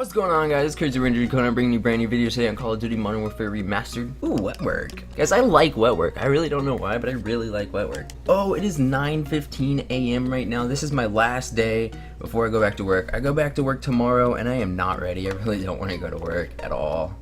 What's going on, guys? It's Crazy Ranger Dakoteh. I'm bringing you brand new videos today on Call of Duty Modern Warfare Remastered. Ooh, wet work. Guys, I like wet work. I really don't know why, but I really like wet work. Oh, it is 9:15 a.m. right now. This is my last day before I go back to work. I go back to work tomorrow, and I am not ready. I really don't want to go to work at all.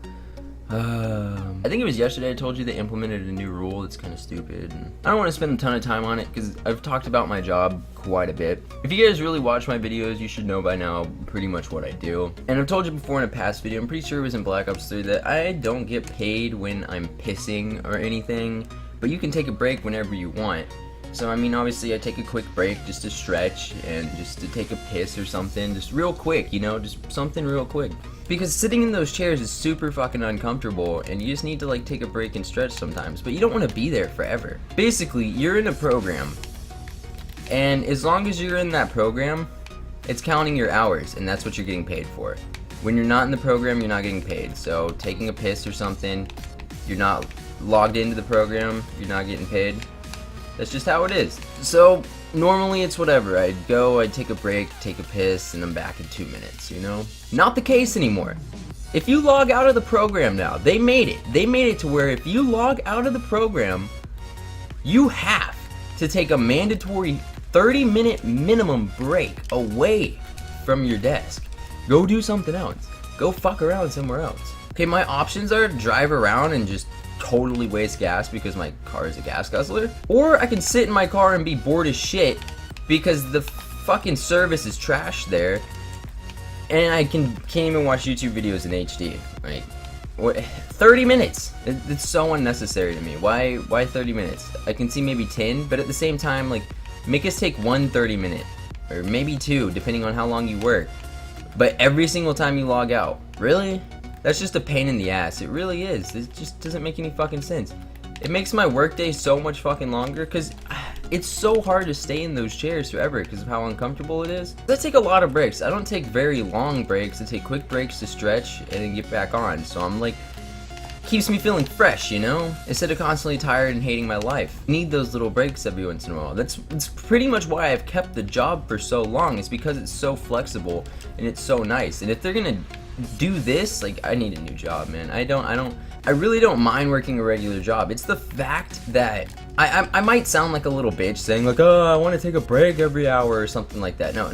I think it was yesterday I told you they implemented a new rule that's kind of stupid. And I don't want to spend a ton of time on it because I've talked about my job quite a bit. If you guys really watch my videos, you should know by now pretty much what I do. And I've told you before in a past video, I'm pretty sure it was in Black Ops 3, that I don't get paid when I'm pissing or anything, but you can take a break whenever you want. So I mean, obviously I take a quick break just to stretch and just to take a piss or something, just real quick, you know, just something real quick. Because sitting in those chairs is super fucking uncomfortable, and you just need to like take a break and stretch sometimes, but you don't want to be there forever. Basically, you're in a program, and as long as you're in that program, it's counting your hours, and that's what you're getting paid for. When you're not in the program, you're not getting paid. So taking a piss or something, you're not logged into the program, you're not getting paid. That's just how it is. So normally it's whatever. I'd go, I'd take a break, take a piss, and I'm back in 2 minutes, you know? Not the case anymore. If you log out of the program now, they made it. They made it to where if you log out of the program, you have to take a mandatory 30-minute minimum break away from your desk. Go do something else. Go fuck around somewhere else. Okay, my options are drive around and just totally waste gas because my car is a gas guzzler, or I can sit in my car and be bored as shit because the fucking service is trash there, and I can't even watch YouTube videos in HD. Like, what, 30 minutes? It's so unnecessary to me. Why 30 minutes? I can see maybe 10, but at the same time, like, make us take one 30-minute, or maybe two, depending on how long you work. But every single time you log out, really? That's just a pain in the ass. It really is. It just doesn't make any fucking sense. It makes my workday so much fucking longer because it's so hard to stay in those chairs forever because of how uncomfortable it is. I take a lot of breaks. I don't take very long breaks. I take quick breaks to stretch and then get back on. So I'm like, keeps me feeling fresh, you know? Instead of constantly tired and hating my life. I need those little breaks every once in a while. That's pretty much why I've kept the job for so long. It's because it's so flexible and it's so nice. And if they're gonna do this, like, I need a new job, man. I really don't mind working a regular job. It's the fact that I might sound like a little bitch saying like, oh, I want to take a break every hour or something like that. No,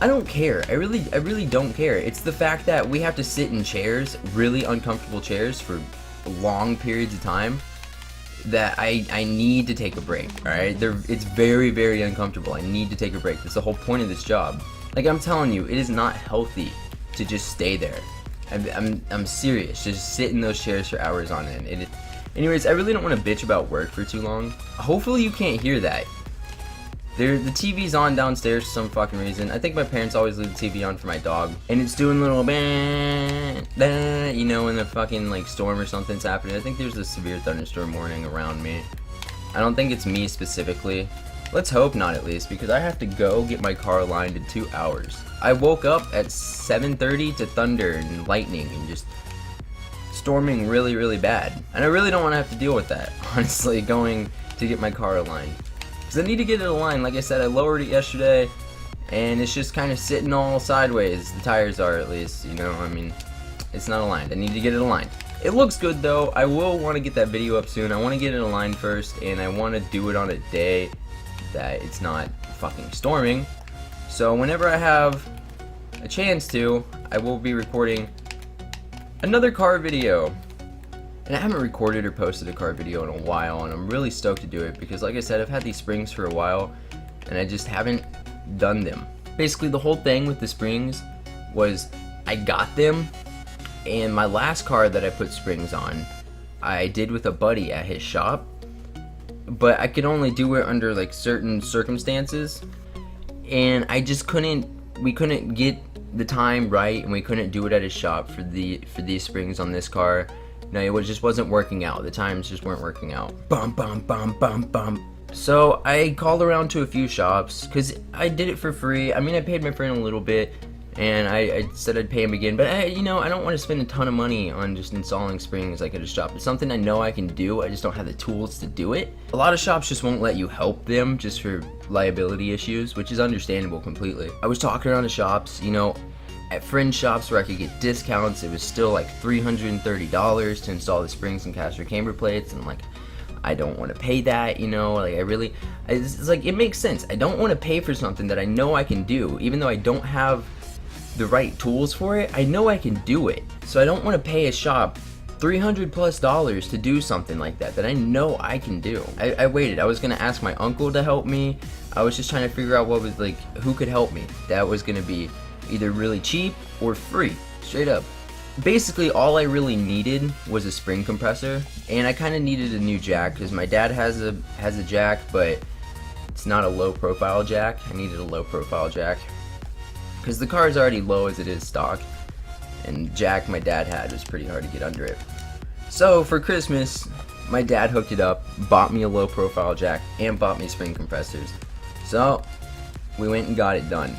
I don't care. I really don't care. It's the fact that we have to sit in chairs, really uncomfortable chairs, for long periods of time, that I need to take a break. All right, it's very, very uncomfortable. I need to take a break. That's the whole point of this job. Like, I'm telling you, it is not healthy to just stay there. I'm serious. Just sit in those chairs for hours on end. Anyways, I really don't want to bitch about work for too long. Hopefully you can't hear that. The TV's on downstairs for some fucking reason. I think my parents always leave the TV on for my dog, and it's doing little bang, bang, you know, when the fucking like storm or something's happening. I think there's a severe thunderstorm warning around me. I don't think it's me specifically. Let's hope not, at least, because I have to go get my car aligned in 2 hours. I woke up at 7:30 to thunder and lightning and just storming really, really bad. And I really don't want to have to deal with that, honestly, going to get my car aligned. Because I need to get it aligned. Like I said, I lowered it yesterday, and it's just kind of sitting all sideways. The tires are, at least, you know, I mean, it's not aligned. I need to get it aligned. It looks good, though. I will want to get that video up soon. I want to get it aligned first, and I want to do it on a day that it's not fucking storming. So whenever I have a chance to, I will be recording another car video. And I haven't recorded or posted a car video in a while, and I'm really stoked to do it because, like I said, I've had these springs for a while and I just haven't done them. Basically, the whole thing with the springs was I got them, and my last car that I put springs on, I did with a buddy at his shop, but I could only do it under like certain circumstances, and I just we couldn't get the time right, and we couldn't do it at his shop for these springs on this car. No, it just wasn't working out. The times just weren't working out. Bum bum bum bum bum. So I called around to a few shops because I did it for free. I mean, I paid my friend a little bit, and I said I'd pay him again, but you know, I don't want to spend a ton of money on just installing springs like at a shop. It's something I know I can do, I just don't have the tools to do it. A lot of shops just won't let you help them just for liability issues, which is understandable completely. I was talking around to shops, you know, at friend shops where I could get discounts. It was still like $330 to install the springs and caster camber plates, and like, I don't want to pay that, you know, like it's like, it makes sense. I don't want to pay for something that I know I can do, even though I don't have the right tools for it. I know I can do it, so I don't want to pay a shop $300+ to do something like that I know I can do. I waited. I was gonna ask my uncle to help me. I was just trying to figure out what was like, who could help me that was gonna be either really cheap or free, straight up. Basically all I really needed was a spring compressor, and I kind of needed a new jack because my dad has a jack, but it's not a low profile jack. I needed a low profile jack because the car is already low as it is stock, and jack my dad had was pretty hard to get under it. So for Christmas, my dad hooked it up, bought me a low profile jack, and bought me spring compressors. So we went and got it done.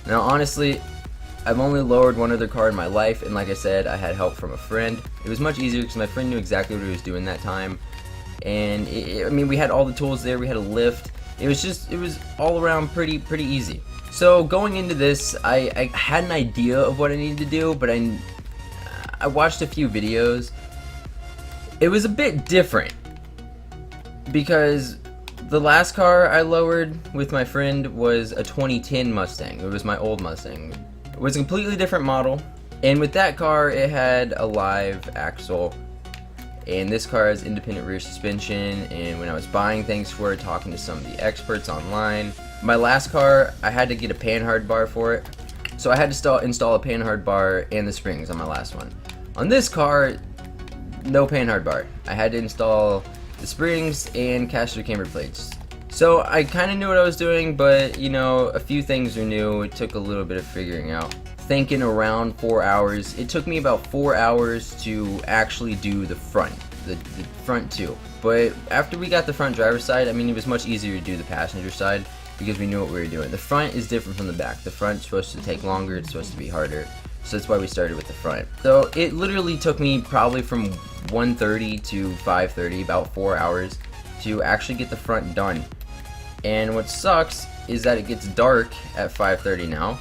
Now honestly, I've only lowered one other car in my life, and like I said, I had help from a friend. It was much easier because my friend knew exactly what he was doing that time, and I mean, we had all the tools there. We had a lift. It was all around pretty easy. So going into this, I had an idea of what I needed to do, but I watched a few videos. It was a bit different because the last car I lowered with my friend was a 2010 Mustang. It was my old Mustang. It was a completely different model, and with that car it had a live axle, and this car has independent rear suspension. And when I was buying things for it, talking to some of the experts online, my last car I had to get a panhard bar for it, so I had to install a panhard bar and the springs on my last one. On this car, no panhard bar. I had to install the springs and caster camber plates. So I kind of knew what I was doing, but you know, a few things are new. It took a little bit of figuring out. Thinking around 4 hours. It took me about 4 hours to actually do the front, the front too. But after we got the front driver's side, I mean, it was much easier to do the passenger side because we knew what we were doing. The front is different from the back. The front's supposed to take longer. It's supposed to be harder. So that's why we started with the front. So it literally took me probably from 1:30 to 5:30, about 4 hours, to actually get the front done. And what sucks is that it gets dark at 5:30 now.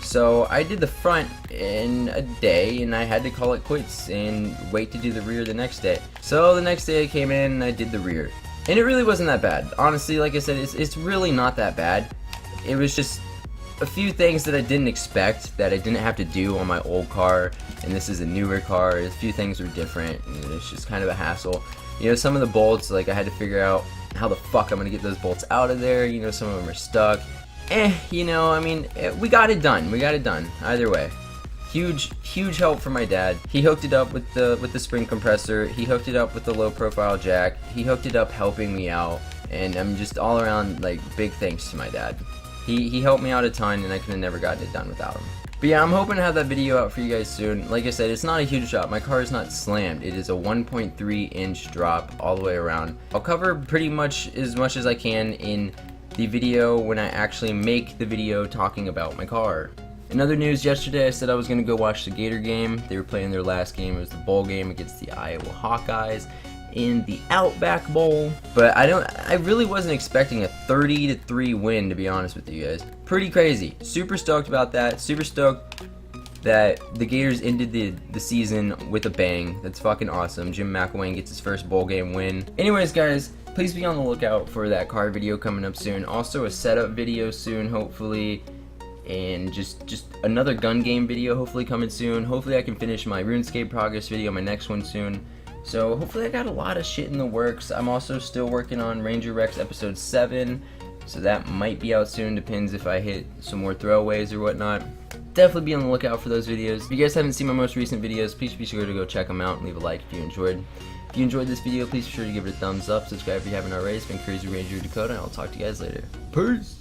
So I did the front in a day, and I had to call it quits and wait to do the rear the next day. So the next day I came in and I did the rear. And it really wasn't that bad. Honestly, like I said, it's really not that bad. It was just a few things that I didn't expect that I didn't have to do on my old car, and this is a newer car. A few things were different, and it's just kind of a hassle. You know, some of the bolts, like I had to figure out how the fuck I'm gonna get those bolts out of there. You know, some of them are stuck. You know, I mean, we got it done. We got it done. Either way, huge help from my dad. He hooked it up with the spring compressor. He hooked it up with the low profile jack. He hooked it up helping me out, and I'm just all around like big thanks to my dad. He helped me out a ton, and I could have never gotten it done without him. But yeah, I'm hoping to have that video out for you guys soon. Like I said, it's not a huge drop. My car is not slammed. It is a 1.3 inch drop all the way around. I'll cover pretty much as I can in the video when I actually make the video talking about my car. In other news, yesterday I said I was going to go watch the Gator game. They were playing their last game. It was the bowl game against the Iowa Hawkeyes in the Outback Bowl. But I really wasn't expecting a 30-3 win, to be honest with you guys. Pretty crazy. Super stoked about that. Super stoked that the Gators ended the season with a bang. That's fucking awesome. Jim McElwain gets his first bowl game win. Anyways, guys, please be on the lookout for that car video coming up soon. Also a setup video soon, hopefully. And just another gun game video hopefully coming soon. Hopefully I can finish my RuneScape progress video, my next one soon. So hopefully I got a lot of shit in the works. I'm also still working on Ranger Rex episode 7. So that might be out soon, depends if I hit some more throwaways or whatnot. Definitely be on the lookout for those videos. If you guys haven't seen my most recent videos, please be sure to go check them out and leave a like if you enjoyed. If you enjoyed this video, please be sure to give it a thumbs up. Subscribe if you haven't already. It's been Crazy Ranger Dakota, and I'll talk to you guys later. Peace!